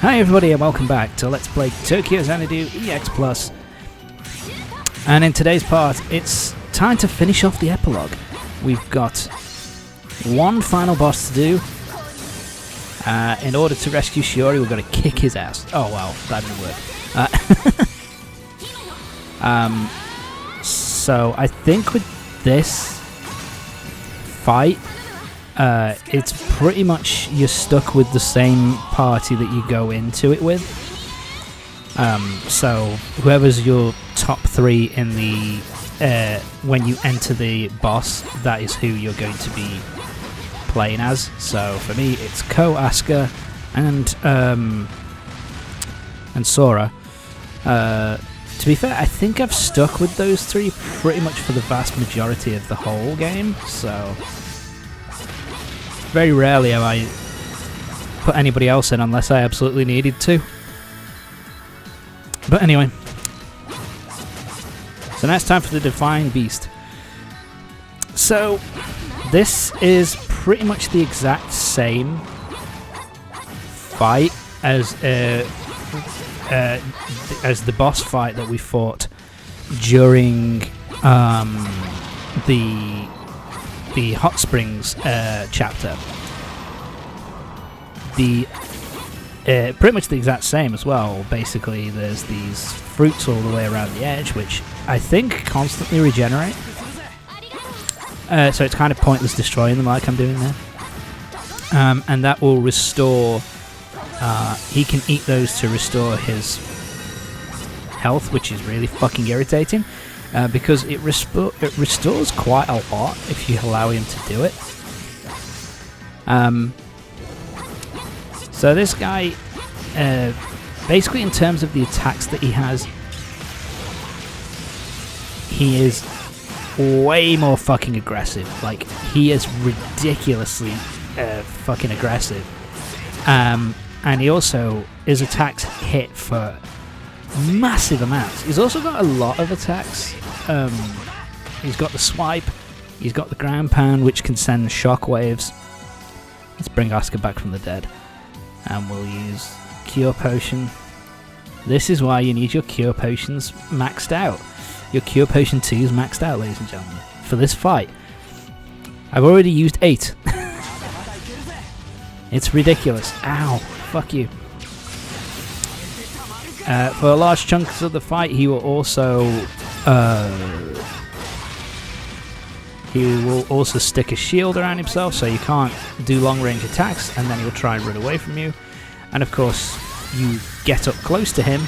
Hi everybody and welcome back to Let's Play Tokyo Xanadu EX Plus. And in today's part, it's time to finish off the epilogue. We've got one final boss to do. In order to rescue Shiori, we've got to kick his ass. Oh wow, that didn't work. So I think with this fight, it's pretty much you're stuck with the same party that you go into it with. So whoever's your top 3 in the when you enter the boss, that is who you're going to be playing as. So for me, it's Ko, Asuka, and Sora. To be fair, I think I've stuck with those 3 pretty much for the vast majority of the whole game. So very rarely have I put anybody else in unless I absolutely needed to. But anyway, so now it's time for the Divine Beast. So this is pretty much the exact same fight as the boss fight that we fought during the Hot Springs chapter. Pretty much the exact same as well. Basically, there's these fruits all the way around the edge, which I think constantly regenerate. So it's kind of pointless destroying them like I'm doing there. And that will restore... he can eat those to restore his health, which is really fucking irritating. Because it restores quite a lot if you allow him to do it. So this guy, basically in terms of the attacks that he has, he is way more fucking aggressive. Like, he is ridiculously fucking aggressive. And he also, his attacks hit for massive amounts. He's also got a lot of attacks. He's got the swipe, he's got the ground pound, which can send shockwaves. Let's bring Asuka back from the dead. And we'll use Cure Potion. This is why you need your Cure Potions maxed out. Your Cure Potion 2 is maxed out, ladies and gentlemen, for this fight. I've already used 8. It's ridiculous. Ow, fuck you. For large chunks of the fight, he will also stick a shield around himself, so you can't do long-range attacks, and then he'll try and run away from you. And of course, you get up close to him.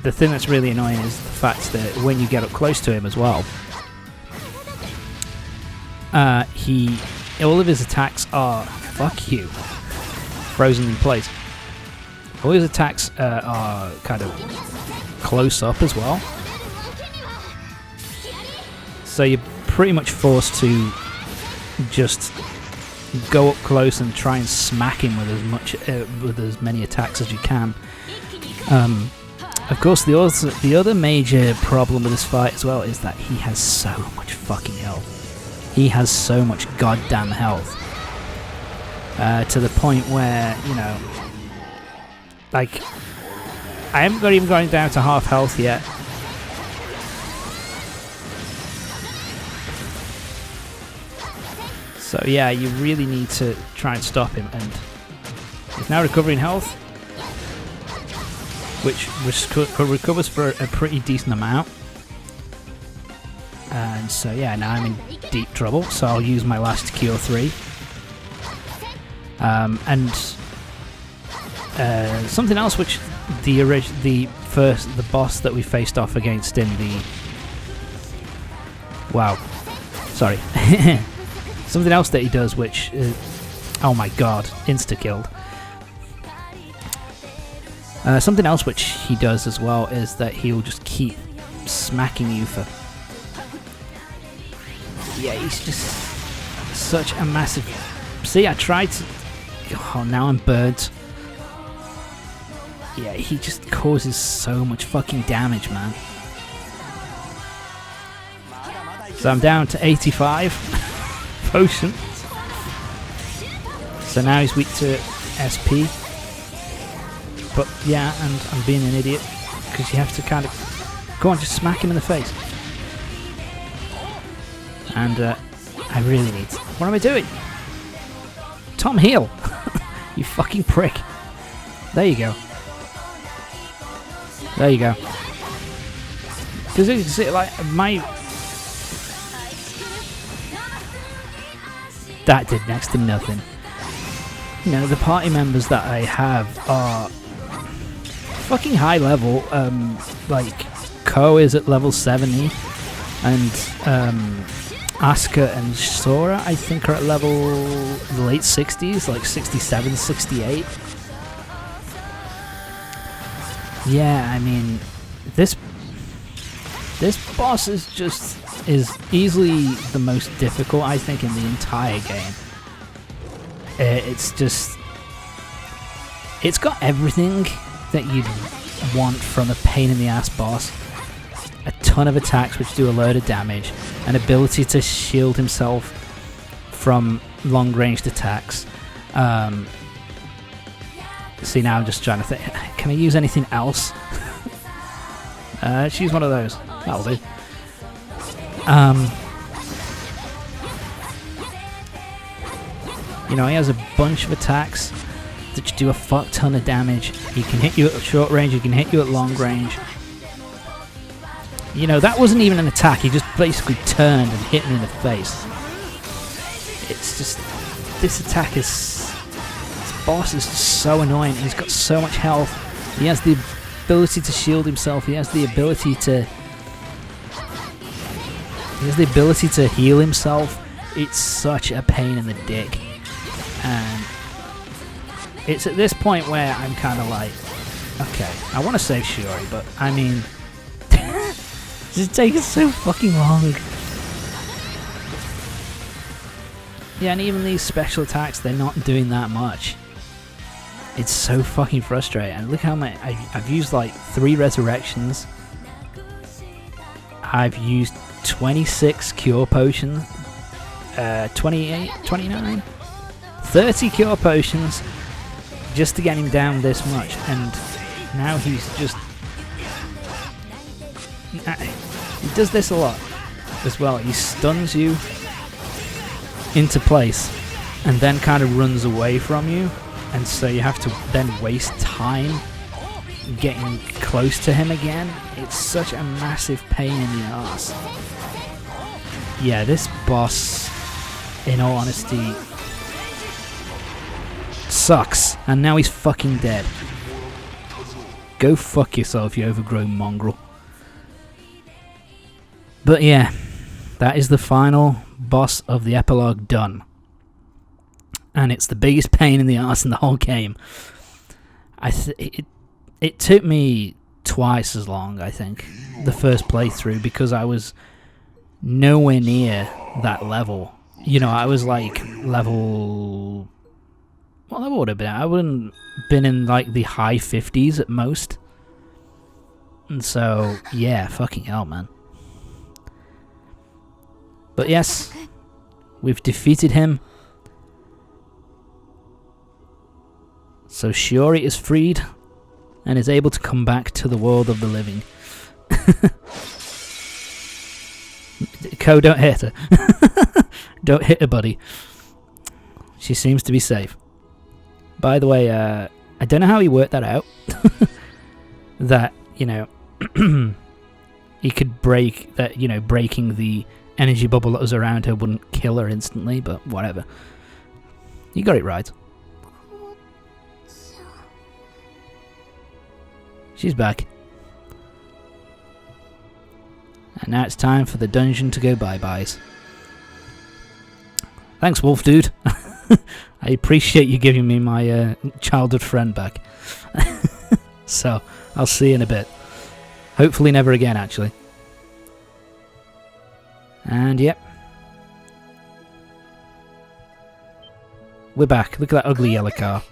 The thing that's really annoying is the fact that when you get up close to him as well, all of his attacks are fuck you, frozen in place. All his attacks are kind of close up as well. So you're pretty much forced to just go up close and try and smack him with as many attacks as you can. Of course, the other major problem with this fight as well is that he has so much fucking health. He has so much goddamn health. To the point where, you know, like, I haven't even gone down to half health yet. So yeah, you really need to try and stop him, and he's now recovering health, which recovers for a pretty decent amount. And so yeah, now I'm in deep trouble, so I'll use my last Cure 3. And something else which the boss that we faced off against in the... Wow. Sorry. Something else that he does, which is, oh my god, insta-killed. Something else which he does as well is that he'll just keep smacking you for... Yeah, he's just such a massive... See, I tried to... Oh, now I'm burnt. Yeah, he just causes so much fucking damage, man. So I'm down to 85 potions. So now he's weak to SP. But yeah, and I'm being an idiot because you have to kind of go on, just smack him in the face. And I really need. What am I doing? Tom heal, you fucking prick. There you go. There you go. Because you can see, like, that did next to nothing. You know, the party members that I have are fucking high level. Like, Ko is at level 70, and Asuka and Sora, I think, are at level late 60s, like 67, 68. Yeah, I mean, this boss is easily the most difficult, I think, in the entire game. It's got everything that you'd want from a pain-in-the-ass boss. A ton of attacks which do a load of damage, an ability to shield himself from long-ranged attacks. See, now I'm just trying to think, can I use anything else? Let's use one of those. That'll do. You know, he has a bunch of attacks that do a fuck ton of damage. He can hit you at short range, he can hit you at long range. You know, that wasn't even an attack, he just basically turned and hit me in the face. It's just, this attack is, this boss is just so annoying. He's got so much health. He has the ability to shield himself, he has the ability to heal himself. It's such a pain in the dick. And it's at this point where I'm kind of like, okay, I want to save Shiori, but I mean, it's taking so fucking long. Yeah, and even these special attacks, they're not doing that much. It's so fucking frustrating. And look how many, I've used like 3 resurrections. I've used 26 cure potions, 28, 29, 30 cure potions just to get him down this much, and now he's just, he does this a lot as well. He stuns you into place and then kind of runs away from you, and so you have to then waste time getting close to him again. It's such a massive pain in the ass. Yeah, this boss, in all honesty, sucks. And now he's fucking dead. Go fuck yourself, you overgrown mongrel. But yeah, that is the final boss of the epilogue done. And it's the biggest pain in the ass in the whole game. It took me twice as long, I think, the first playthrough, because I was nowhere near that level. You know, I was like level... What level would have been? I wouldn't been in like the high 50s at most. And so, yeah, fucking hell, man. But yes, we've defeated him. So Shiori is freed and is able to come back to the world of the living. Ko, don't hit her. Don't hit her, buddy. She seems to be safe. By the way, I don't know how he worked that out. That, you know, he could break that, you know, breaking the energy bubble that was around her wouldn't kill her instantly, but whatever. You got it right. She's back. And now it's time for the dungeon to go bye-byes. Thanks, Wolf Dude. I appreciate you giving me my childhood friend back. So, I'll see you in a bit. Hopefully never again, actually. And, yep. We're back. Look at that ugly yellow car.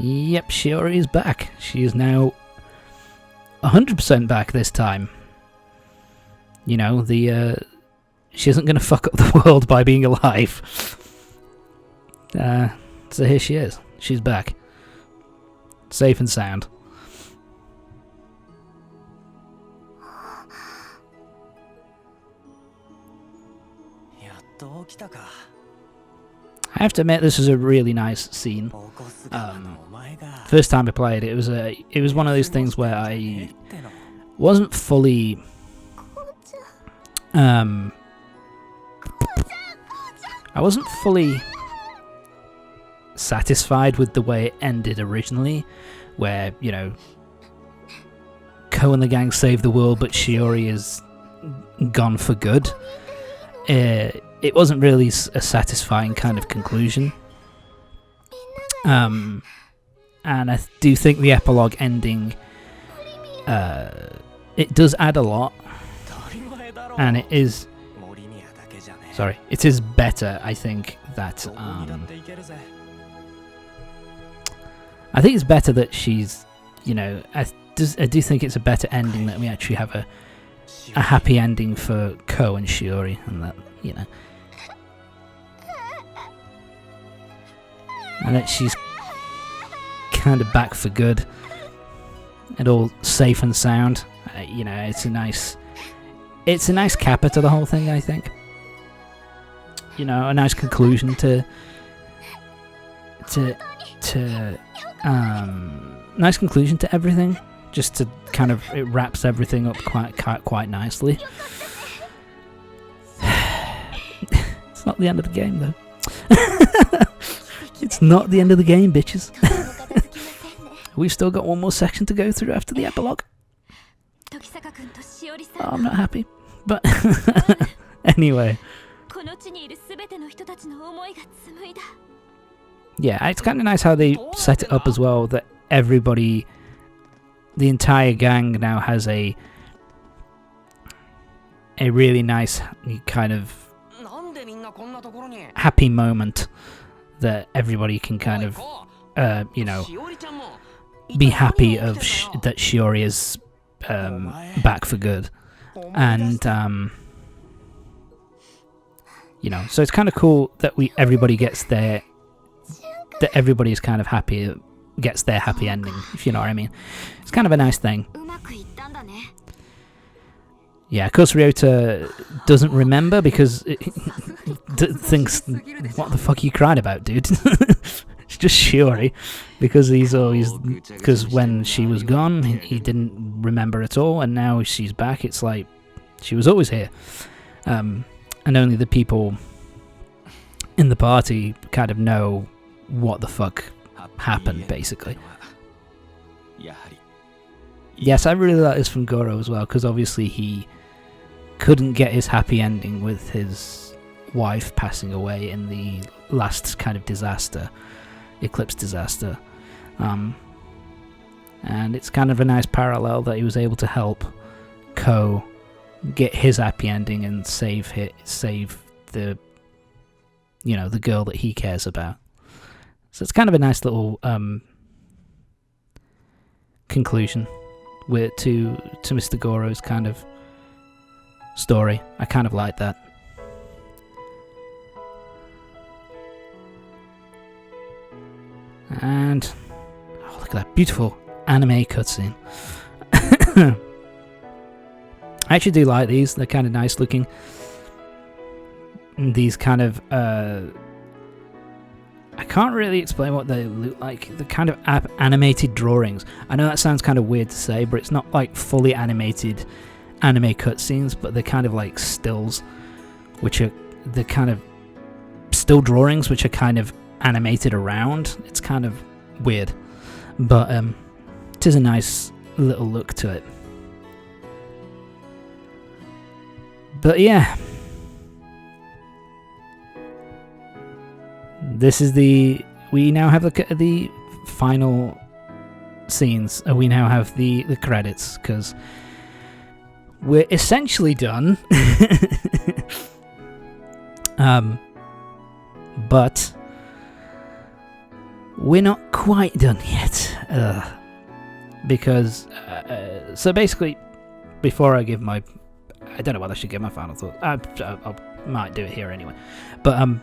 Yep, Shiori is back. She is now 100% back this time. you know, she isn't going to fuck up the world by being alive. So here she is. She's back. Safe and sound. I have to admit, this is a really nice scene. First time I played it, it was one of those things where I wasn't fully satisfied with the way it ended originally, where, you know, Ko and the gang save the world, but Shiori is gone for good. It wasn't really a satisfying kind of conclusion. And I do think the epilogue ending, it does add a lot, and it is better. I think that it's better that she's, you know, I do think it's a better ending, that we actually have a happy ending for Ko and Shiori, and that, you know, and that she's kind of back for good and all safe and sound. You know, it's a nice capper to the whole thing, I think. You know, a nice conclusion to nice conclusion to everything. Just to kind of, it wraps everything up quite nicely. It's not the end of the game, though. It's not the end of the game, bitches. We've still got one more section to go through after the epilogue. Oh, I'm not happy. But anyway. Yeah, it's kind of nice how they set it up as well, that everybody, the entire gang now has a really nice kind of happy moment that everybody can kind of, you know, be happy of that Shiori is back for good. And, you know, so it's kind of cool that everybody gets their, that everybody's kind of happy, gets their happy ending, if you know what I mean. It's kind of a nice thing. Yeah, of course Ryota doesn't remember because it thinks, what the fuck are you crying about, dude? It's just Shiori, because because when she was gone, he didn't remember at all, and now she's back, it's like, she was always here. And only the people in the party kind of know what the fuck happened, basically. Yes, I really like this from Goro as well, because obviously he couldn't get his happy ending with his wife passing away in the last kind of disaster, eclipse disaster. And it's kind of a nice parallel that he was able to help Ko get his happy ending and save the, you know, the girl that he cares about. So it's kind of a nice little conclusion to Mr. Goro's kind of story. I kind of like that. And oh, look at that beautiful anime cutscene. I actually do like these. They're kind of nice looking. These kind of I can't really explain what they look like. The kind of animated drawings. I know that sounds kind of weird to say, but it's not like fully animated anime cutscenes, but they're kind of like stills, which are the kind of still drawings which are kind of animated around. It's kind of weird, but it is a nice little look to it. But yeah, this is we now have the final scenes. We now have the credits, because we're essentially done. But we're not quite done yet. Because so basically, before I give my I don't know whether I should give my final thoughts. I might do it here anyway. But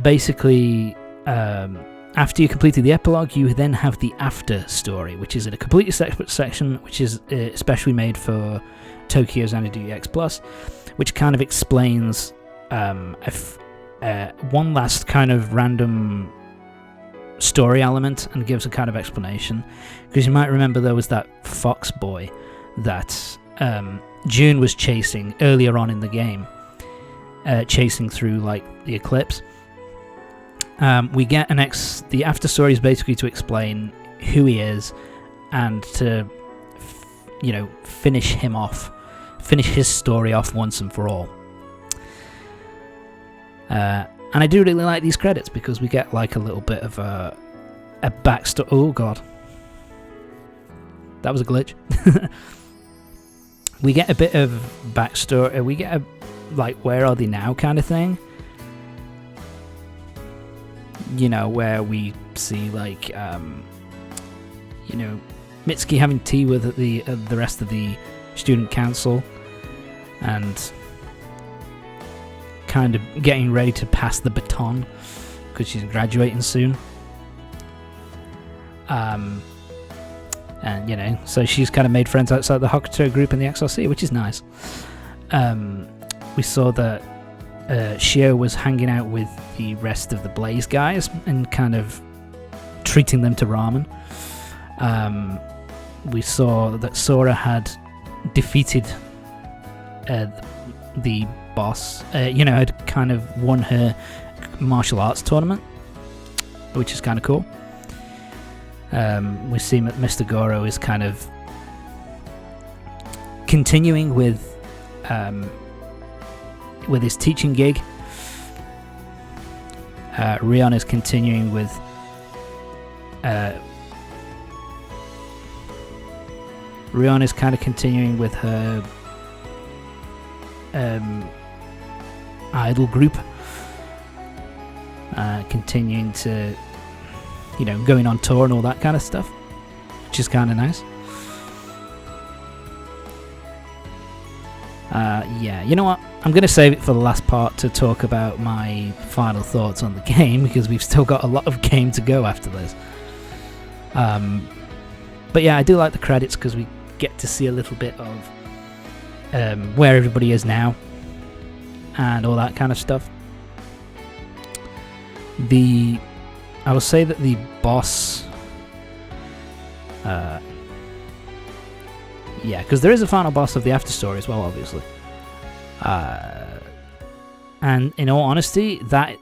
basically, after you completed the epilogue, you then have the after story, which is in a completely separate section, which is especially made for Tokyo Xanadu EX Plus, which kind of explains one last kind of random story element and gives a kind of explanation. Because you might remember there was that fox boy that June was chasing earlier on in the game, chasing through like the eclipse. We get the after story is basically to explain who he is and to finish his story off once and for all. And I do really like these credits because we get like a little bit of a backstory. Oh god, that was a glitch. We get a bit of backstory. We get a like where are they now kind of thing. Where we see like Mitsuki having tea with the rest of the student council and kind of getting ready to pass the baton because she's graduating soon. And so she's kind of made friends outside the Hokuto group in the XLC, which is nice. We saw that Shio was hanging out with the rest of the Blaze guys and kind of treating them to ramen. We saw that Sora had defeated the boss, had kind of won her martial arts tournament, which is kind of cool. We see that Mr. Goro is kind of continuing with his teaching gig. Rion is continuing with her idol group, continuing to going on tour and all that kind of stuff, which is kind of nice. You know what? I'm going to save it for the last part to talk about my final thoughts on the game, because we've still got a lot of game to go after this. But yeah, I do like the credits because we get to see a little bit of where everybody is now and all that kind of stuff. I will say that the boss... because there is a final boss of the after story as well, obviously. And in all honesty, that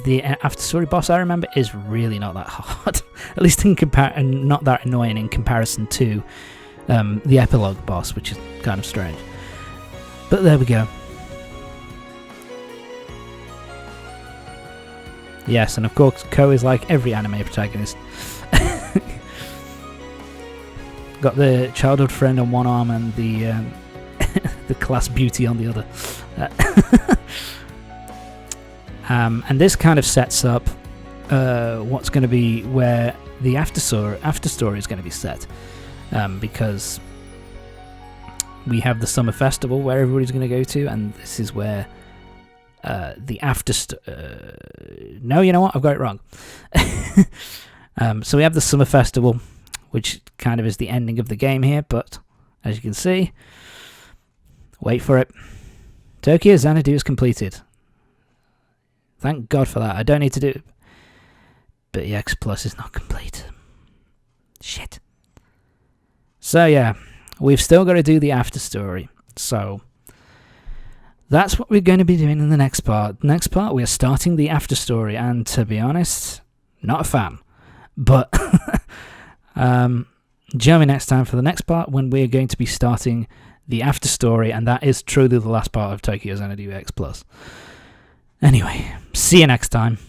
the after story boss I remember is really not that hard. At least and not that annoying in comparison to the epilogue boss, which is kind of strange. But there we go. Yes, and of course, Ko is like every anime protagonist. Got the childhood friend on one arm and the the class beauty on the other. And this kind of sets up what's going to be where the after story is going to be set, because we have the summer festival where everybody's going to go to, and this is where the after no, you know what, I've got it wrong. So we have the summer festival, which kind of is the ending of the game here, but as you can see, wait for it, Tokyo Xanadu is completed. Thank God for that. I don't need to do it, but EX Plus is not complete. Shit. So yeah, we've still got to do the after story. So that's what we're going to be doing in the next part. Next part, we're starting the after story, and to be honest, not a fan. But join me next time for the next part when we're going to be starting the after story, and that is truly the last part of Tokyo Xanadu EX Plus. Anyway, see you next time.